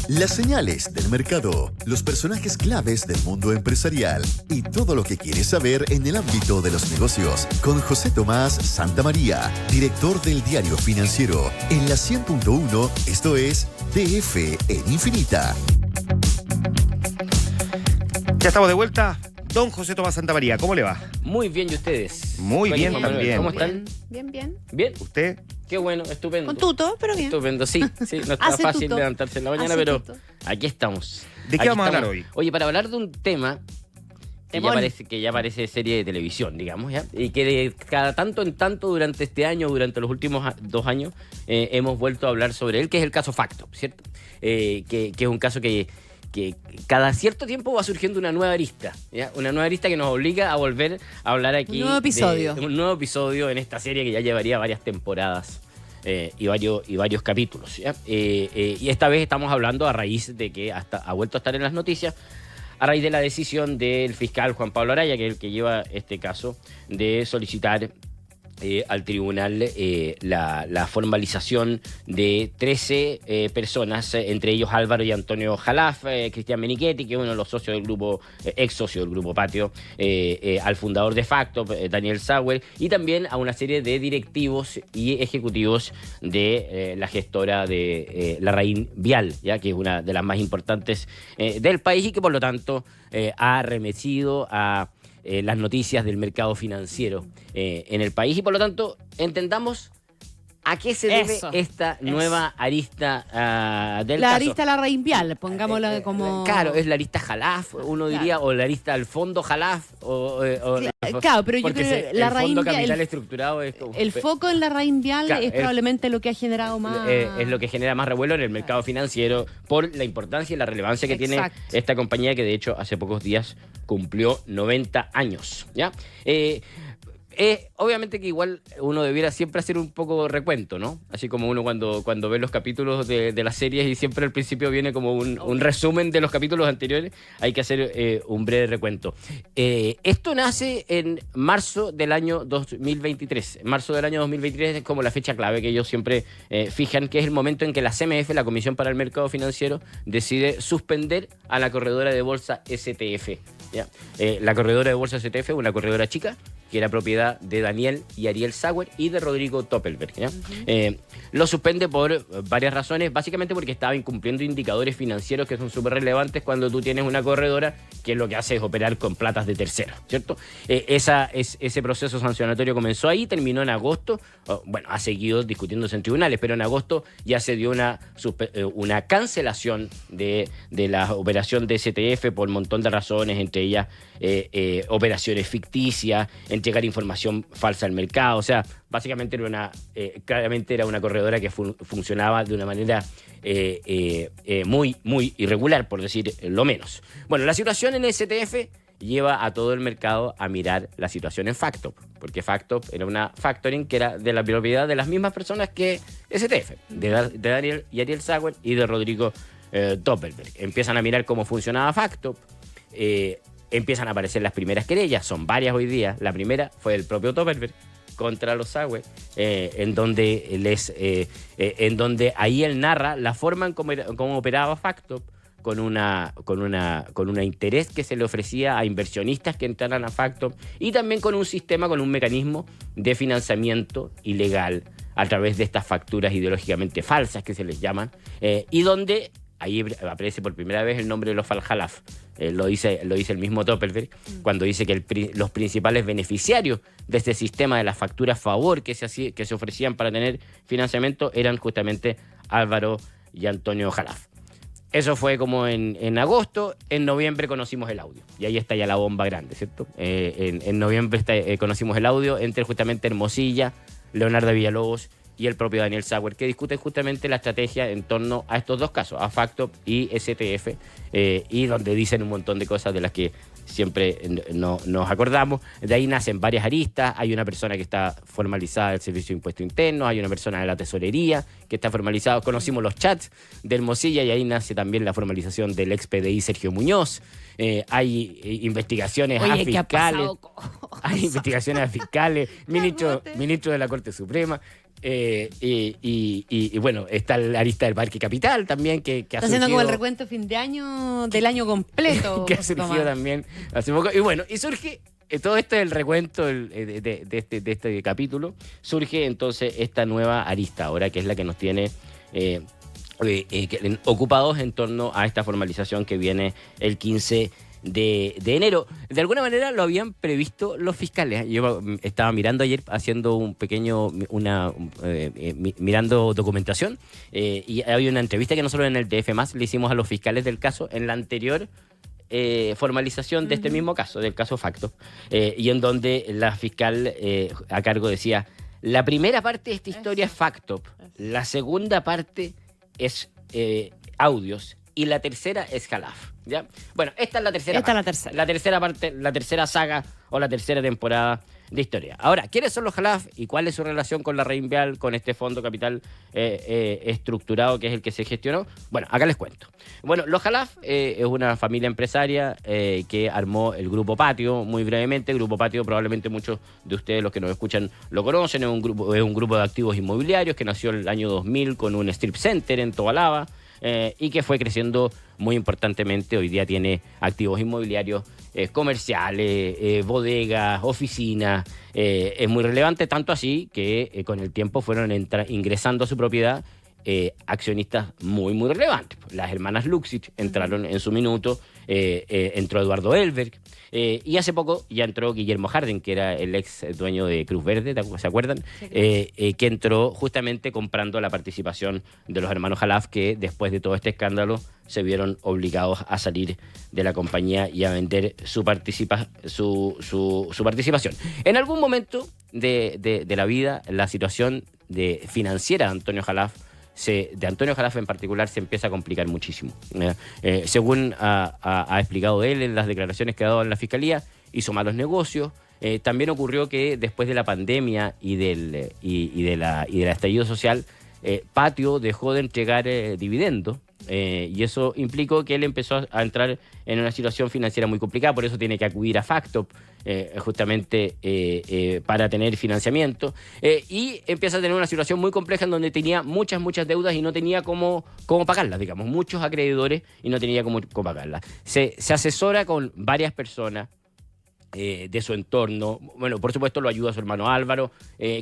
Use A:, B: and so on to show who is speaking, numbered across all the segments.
A: Las señales del mercado, los personajes claves del mundo empresarial y todo lo que quieres saber en el ámbito de los negocios con José Tomás Santamaría, director del Diario Financiero, en la 100.1, esto es DF en Infinita.
B: Ya estamos de vuelta. Don José Tomás Santamaría, ¿cómo le va?
C: Muy bien, ¿y ustedes?
B: Muy bien también.
C: ¿Cómo están?
D: Bien.
C: ¿Bien?
B: ¿Usted?
C: Qué bueno, estupendo.
D: Con tuto, pero bien.
C: Estupendo, sí. No está
D: Hace
C: fácil
D: tuto.
C: levantarse en la mañana,
D: Hace
C: pero
D: tuto.
C: aquí estamos.
B: ¿De qué
C: Aquí
B: vamos a hablar
C: estamos.
B: hoy?
C: Oye, para hablar de un tema
D: Temón.
C: que ya parece serie de televisión, digamos, ¿ya? Y que de cada tanto en tanto durante este año, durante los últimos 2 años, hemos vuelto a hablar sobre él, que es el caso Factop, ¿cierto? Que es un caso que cada cierto tiempo va surgiendo una nueva arista, ¿ya? Una nueva arista que nos obliga a volver a hablar aquí.
D: Un nuevo episodio.
C: Un nuevo episodio en esta serie que ya llevaría varias temporadas y varios capítulos, ¿ya? Y esta vez estamos hablando a raíz de que ha vuelto a estar en las noticias, a raíz de la decisión del fiscal Juan Pablo Araya, que es el que lleva este caso, de solicitar al tribunal la formalización de 13 personas, entre ellos Álvaro y Antonio Jalaf, Cristian Menichetti, que es uno de los socios del grupo, ex socio del grupo Patio, al fundador de Factop, Daniel Sauer, y también a una serie de directivos y ejecutivos de la gestora de Larraín Vial, ya que es una de las más importantes del país y que por lo tanto ha arremetido a las noticias del mercado financiero en el país y por lo tanto entendamos a qué se debe esta nueva arista del
D: La
C: caso.
D: arista Larraín Vial, pongámosla como...
C: Claro, es la arista Jalaf, uno diría, o la arista del fondo Jalaf,
D: Claro, pero yo
C: porque
D: creo que
C: el
D: Larraín
C: fondo
D: Vial,
C: capital estructurado es como...
D: el foco en Larraín Vial
C: Claro,
D: es probablemente lo que ha generado más...
C: es lo que genera más revuelo en el mercado financiero por la importancia y la relevancia que
D: Exacto.
C: tiene esta compañía que de hecho hace pocos días cumplió 90 años, ¿ya? Obviamente que igual uno debiera siempre hacer un poco de recuento, ¿no? Así como uno cuando ve los capítulos de las series y siempre al principio viene como un resumen de los capítulos anteriores, hay que hacer un breve recuento. Esto nace en marzo del año 2023. Marzo del año 2023 es como la fecha clave que ellos siempre fijan, que es el momento en que la CMF, la Comisión para el Mercado Financiero, decide suspender a la corredora de bolsa STF. ¿Ya? La corredora de bolsa STF, una corredora chica, que era propiedad de Daniel y Ariel Sauer y de Rodrigo Doppelberg, ¿ya? Lo suspende por varias razones, básicamente porque estaba incumpliendo indicadores financieros que son súper relevantes cuando tú tienes una corredora que lo que hace es operar con platas de terceros, ¿cierto? Ese proceso sancionatorio comenzó ahí, terminó en agosto, bueno, ha seguido discutiéndose en tribunales, pero en agosto ya se dio una cancelación de la operación de STF por un montón de razones, entre ellas operaciones ficticias, entregar información falsa al mercado. O sea, básicamente claramente era una corredora que funcionaba de una manera muy irregular, por decir lo menos. Bueno, la situación en STF lleva a todo el mercado a mirar la situación en Factop, porque Factop era una factoring que era de la propiedad de las mismas personas que STF, de Daniel y Ariel Sauer y de Rodrigo Doppelberg. Empiezan a mirar cómo funcionaba Factop, empiezan a aparecer las primeras querellas, son varias hoy día. La primera fue del propio Doppelberg contra los Sauer, en donde ahí él narra la forma en cómo operaba Factop, con un interés que se le ofrecía a inversionistas que entraran a Factop y también con un sistema, con un mecanismo de financiamiento ilegal a través de estas facturas ideológicamente falsas que se les llaman, y donde ahí aparece por primera vez el nombre de los Jalaf. Lo dice el mismo Doppelberg cuando dice que los principales beneficiarios de este sistema de las facturas a favor que se ofrecían para tener financiamiento eran justamente Álvaro y Antonio Jalaf. Eso fue como en agosto. En noviembre conocimos el audio. Y ahí está ya la bomba grande, ¿cierto? En noviembre conocimos el audio entre justamente Hermosilla, Leonardo Villalobos y el propio Daniel Sauer, que discuten justamente la estrategia en torno a estos dos casos, a Factop y STF, y donde dicen un montón de cosas de las que siempre nos acordamos. De ahí nacen varias aristas. Hay una persona que está formalizada del Servicio de Impuestos Internos, hay una persona de la Tesorería que está formalizada. Conocimos los chats de Hermosilla y ahí nace también la formalización del ex PDI Sergio Muñoz. Hay investigaciones a fiscales. Hay investigaciones a fiscales, ministro de la Corte Suprema. Y bueno, está la arista del Parque Capital también, que ha
D: Está haciendo
C: surgido,
D: como el recuento fin de año del año completo.
C: que ha surgido también hace poco. Y bueno, y surge todo esto del recuento de este capítulo, surge entonces esta nueva arista ahora, que es la que nos tiene ocupados en torno a esta formalización que viene el 15 de enero. De alguna manera lo habían previsto los fiscales. Yo estaba mirando ayer, haciendo un pequeño, mirando documentación, y había una entrevista que nosotros en el DF+ le hicimos a los fiscales del caso en la anterior formalización de este mismo caso, del caso Facto, y en donde la fiscal a cargo decía: la primera parte de esta historia es Facto, la segunda parte es audios y la tercera es Jalaf. ¿Ya? Bueno, esta es la tercera parte. La tercera parte, la tercera saga o la tercera temporada de historia. Ahora, ¿quiénes son los Jalaf y cuál es su relación con la Reinvial, con este fondo capital estructurado que es el que se gestionó? Bueno, acá les cuento. Bueno, los Jalaf es una familia empresaria que armó el Grupo Patio, muy brevemente. El Grupo Patio, probablemente muchos de ustedes, los que nos escuchan, lo conocen. Es un grupo de activos inmobiliarios que nació en el año 2000 con un strip center en Tobalaba. Y que fue creciendo muy importantemente. Hoy día tiene activos inmobiliarios comerciales, bodegas, oficinas. Es muy relevante, tanto así que con el tiempo fueron ingresando a su propiedad accionistas muy, muy relevantes. Las hermanas Luxich entraron en su minuto, entró Eduardo Elberg, y hace poco ya entró Guillermo Harden, que era el ex dueño de Cruz Verde, ¿se acuerdan? Sí, que entró justamente comprando la participación de los hermanos Jalaf, que después de todo este escándalo se vieron obligados a salir de la compañía y a vender su participación. En algún momento de la vida, la situación financiera de Antonio Jalaf, de Antonio Jalaf en particular, se empieza a complicar muchísimo. Según ha explicado él en las declaraciones que ha dado en la Fiscalía, hizo malos negocios. También ocurrió que después de la pandemia y del estallido social, Patio dejó de entregar dividendos, y eso implicó que él empezó a entrar en una situación financiera muy complicada. Por eso tiene que acudir a Factop justamente para tener financiamiento, y empieza a tener una situación muy compleja en donde tenía muchas deudas y no tenía cómo pagarlas, digamos, muchos acreedores y no tenía cómo pagarlas. Se asesora con varias personas de su entorno. Bueno, por supuesto lo ayuda a su hermano Álvaro.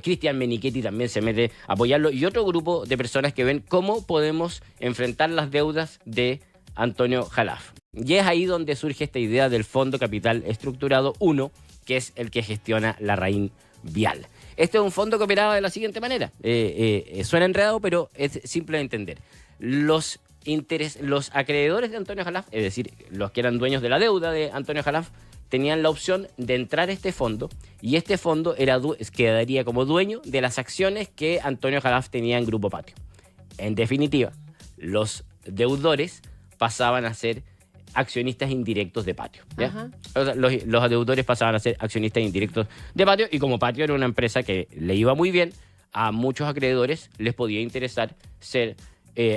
C: Cristian Menichetti también se mete a apoyarlo, y otro grupo de personas que ven cómo podemos enfrentar las deudas de Antonio Jalaf. Y es ahí donde surge esta idea del Fondo Capital Estructurado 1, que es el que gestiona la Reinvial. Este es un fondo que operaba de la siguiente manera. Suena enredado, pero es simple de entender. Los acreedores de Antonio Jalaf, es decir, los que eran dueños de la deuda de Antonio Jalaf, tenían la opción de entrar a este fondo, y este fondo quedaría como dueño de las acciones que Antonio Jalaf tenía en Grupo Patio. En definitiva, los deudores pasaban a ser accionistas indirectos de Patio, ¿ya? O sea, los deudores pasaban a ser accionistas indirectos de Patio, y como Patio era una empresa que le iba muy bien, a muchos acreedores les podía interesar ser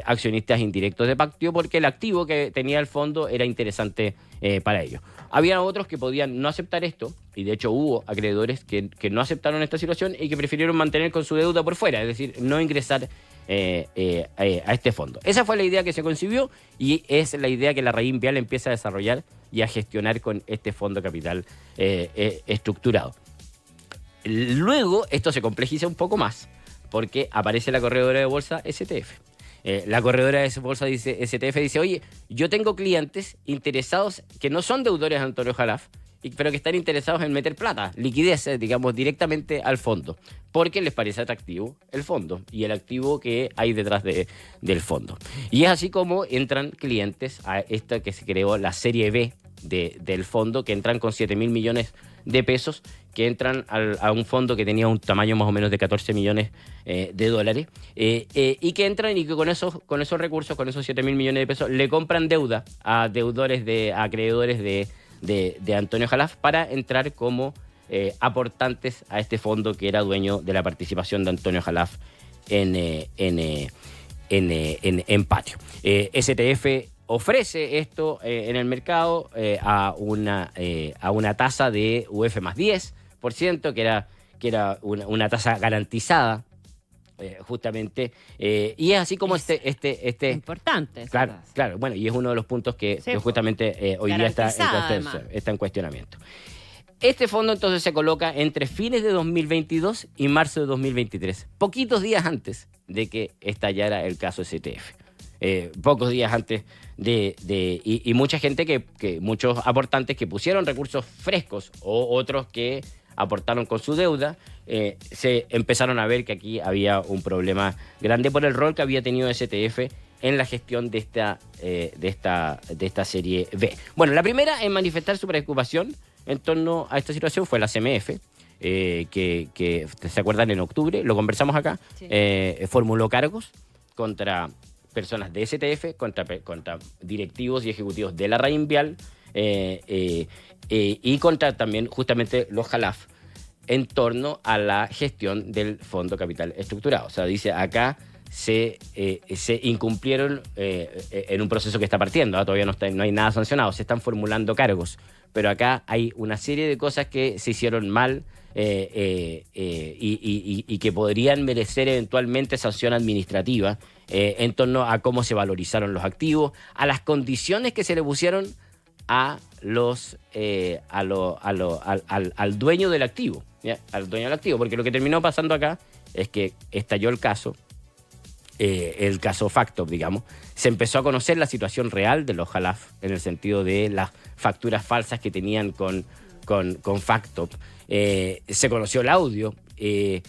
C: accionistas indirectos de Patio, porque el activo que tenía el fondo era interesante para ellos. Había otros que podían no aceptar esto, y de hecho hubo acreedores que no aceptaron esta situación y que prefirieron mantener con su deuda por fuera, es decir, no ingresar a este fondo. Esa fue la idea que se concibió, y es la idea que la Reinvial empieza a desarrollar y a gestionar con este fondo capital estructurado. Luego esto se complejiza un poco más, porque aparece la corredora de bolsa STF. La corredora de bolsa STF dice: oye, yo tengo clientes interesados que no son deudores de Antonio Jalaf, pero que están interesados en meter plata, liquidez, digamos, directamente al fondo, porque les parece atractivo el fondo y el activo que hay detrás del fondo. Y es así como entran clientes a esta que se creó, la serie B del fondo, que entran con 7.000 millones de pesos, que entran a un fondo que tenía un tamaño más o menos de 14 millones de dólares, y que entran y que con esos recursos, con esos 7.000 millones de pesos, le compran deuda a acreedores de Antonio Jalaf, para entrar como aportantes a este fondo que era dueño de la participación de Antonio Jalaf en Patio. STF ofrece esto en el mercado a una tasa de UF más 10%, que era una tasa garantizada justamente. Y es así como
D: Importante.
C: Claro, claro. Bueno, y es uno de los puntos que
D: Sí,
C: justamente hoy día está en cuestionamiento. Este fondo entonces se coloca entre fines de 2022 y marzo de 2023, poquitos días antes de que estallara el caso STF. Pocos días antes y mucha gente muchos aportantes que pusieron recursos frescos o otros que aportaron con su deuda, se empezaron a ver que aquí había un problema grande por el rol que había tenido STF en la gestión de esta serie B. Bueno, la primera en manifestar su preocupación en torno a esta situación fue la CMF, que ¿se acuerdan? En octubre, lo conversamos acá,
D: Sí.
C: formuló cargos contra personas de STF, contra directivos y ejecutivos de la Reinvial y contra también justamente los Jalaf en torno a la gestión del Fondo Capital Estructurado. O sea, dice acá se incumplieron en un proceso que está partiendo, todavía no hay nada sancionado, se están formulando cargos, pero acá hay una serie de cosas que se hicieron mal y que podrían merecer eventualmente sanción administrativa en torno a cómo se valorizaron los activos, a las condiciones que se le pusieron al dueño del activo, ¿ya? Al dueño del activo, porque lo que terminó pasando acá es que estalló el caso Factop, digamos. Se empezó a conocer la situación real de los Jalaf, en el sentido de las facturas falsas que tenían con Factop. Se conoció el audio y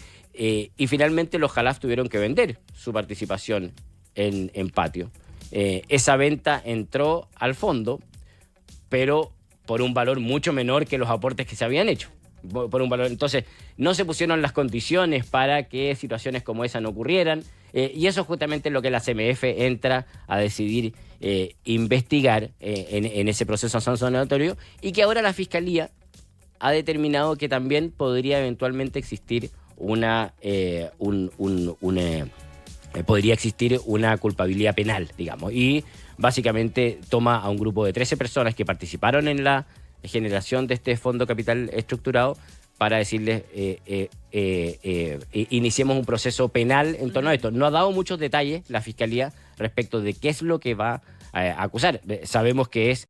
C: finalmente los Jalaf tuvieron que vender su participación en Patio. Esa venta entró al fondo, pero por un valor mucho menor que los aportes que se habían hecho. Por un valor. Entonces, no se pusieron las condiciones para que situaciones como esa no ocurrieran. Y eso es justamente lo que la CMF entra a decidir investigar en ese proceso sancionatorio, y que ahora la Fiscalía ha determinado que también podría eventualmente existir podría existir una culpabilidad penal, digamos. Y básicamente toma a un grupo de 13 personas que participaron en la generación de este Fondo Capital Estructurado para decirles iniciemos un proceso penal en torno a esto. No ha dado muchos detalles la Fiscalía respecto de qué es lo que va a acusar. Sabemos que es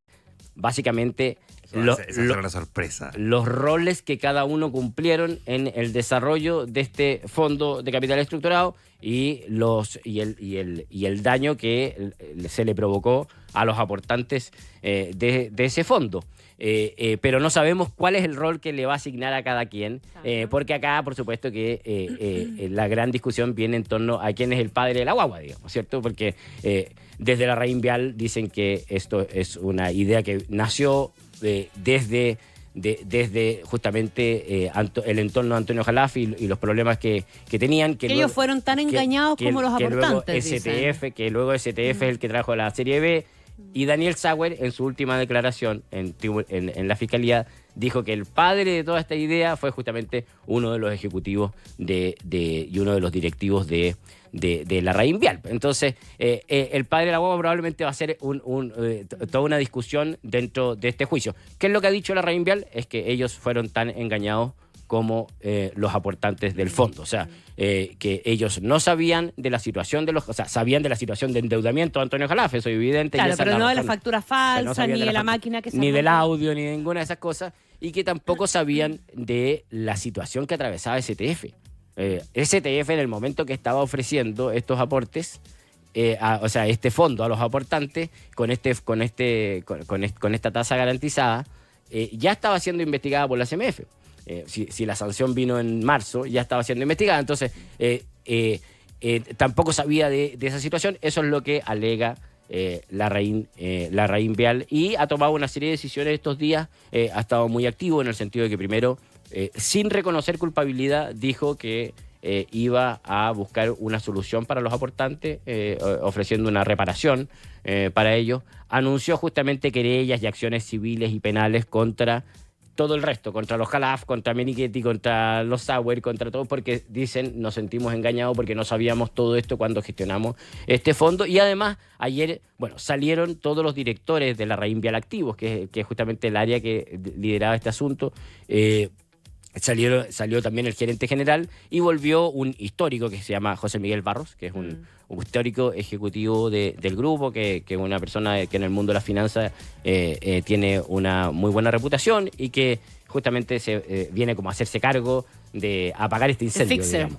C: básicamente
B: Esa será una sorpresa.
C: los roles que cada uno cumplieron en el desarrollo de este Fondo de Capital Estructurado y el daño que se le provocó a los aportantes de ese fondo. Pero no sabemos cuál es el rol que le va a asignar a cada quien, porque acá, por supuesto, que la gran discusión viene en torno a quién es el padre de la guagua, digamos, ¿cierto? Porque desde la Reinvial dicen que esto es una idea que nació desde justamente el entorno de Antonio Jalaf y los problemas que tenían. Que
D: ellos fueron tan engañados como los aportantes.
C: Que luego STF es el que trajo la Serie B. Y Daniel Sauer, en su última declaración en la Fiscalía, dijo que el padre de toda esta idea fue justamente uno de los ejecutivos y uno de los directivos de la Reinvial. Entonces, el padre de la guagua probablemente va a ser toda una discusión dentro de este juicio. ¿Qué es lo que ha dicho la Reinvial? Es que ellos fueron tan engañados como los aportantes del fondo. O sea, que ellos no sabían de la situación sabían de la situación de endeudamiento de Antonio Jalaf, eso es evidente.
D: Claro, pero no de la factura falsa, ni de la máquina que se
C: ni del audio, ni de ninguna de esas cosas, y que tampoco sabían de la situación que atravesaba STF. STF, en el momento que estaba ofreciendo estos aportes, este fondo a los aportantes con esta tasa garantizada, ya estaba siendo investigada por la CMF. Si la sanción vino en marzo, ya estaba siendo investigada. Entonces, tampoco sabía de esa situación. Eso es lo que alega la Reinvial, y ha tomado una serie de decisiones estos días. Ha estado muy activo en el sentido de que primero, sin reconocer culpabilidad, dijo que iba a buscar una solución para los aportantes, ofreciendo una reparación para ellos. Anunció justamente querellas y acciones civiles y penales contra todo el resto, contra los Jalaf, contra Menichetti, contra los Sauer, contra todos, porque dicen, nos sentimos engañados porque no sabíamos todo esto cuando gestionamos este fondo. Y además, ayer, salieron todos los directores de la Reinvial activos, que es justamente el área que lideraba este asunto, Salió también el gerente general y volvió un histórico que se llama José Miguel Barros, que es un histórico ejecutivo del grupo, que es una persona que en el mundo de las finanzas tiene una muy buena reputación y que justamente viene como a hacerse cargo de apagar este incendio, digamos.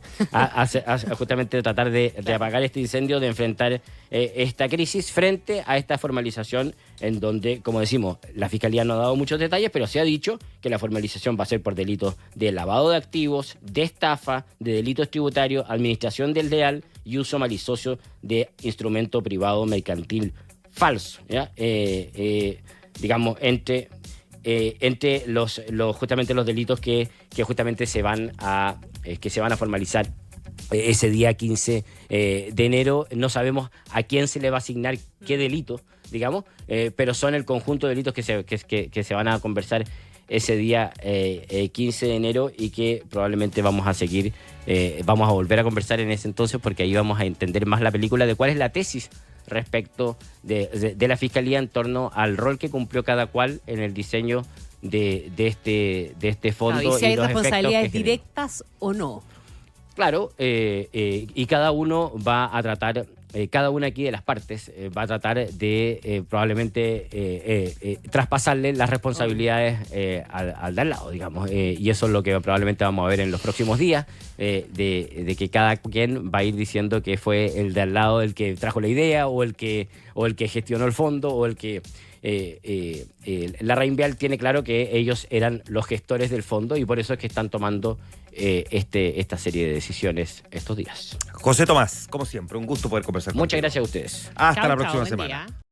C: Justamente tratar de apagar este incendio, de enfrentar esta crisis frente a esta formalización en donde, como decimos, la Fiscalía no ha dado muchos detalles, pero se ha dicho que la formalización va a ser por delitos de lavado de activos, de estafa, de delitos tributarios, administración desleal y uso malicioso de instrumento privado mercantil falso, ¿ya? Digamos, entre justamente los delitos que justamente se van a formalizar ese día 15 de enero. No sabemos a quién se le va a asignar qué delito, digamos, pero son el conjunto de delitos que se van a conversar ese día 15 de enero y que probablemente vamos a volver a conversar en ese entonces, porque ahí vamos a entender más la película de cuál es la tesis respecto de la Fiscalía en torno al rol que cumplió cada cual en el diseño de este fondo.
D: Y si hay responsabilidades directas o no.
C: Claro, y cada uno va a tratar, cada una aquí de las partes va a tratar de probablemente traspasarle las responsabilidades al de al lado, digamos. Y eso es lo que probablemente vamos a ver en los próximos días, de que cada quien va a ir diciendo que fue el de al lado el que trajo la idea, o el que gestionó el fondo, o el que... Larraín tiene claro que ellos eran los gestores del fondo y por eso es que están tomando esta serie de decisiones estos días.
B: José Tomás, como siempre, un gusto poder conversar contigo.
C: Muchas gracias a ustedes.
B: Hasta la próxima semana.
D: Día.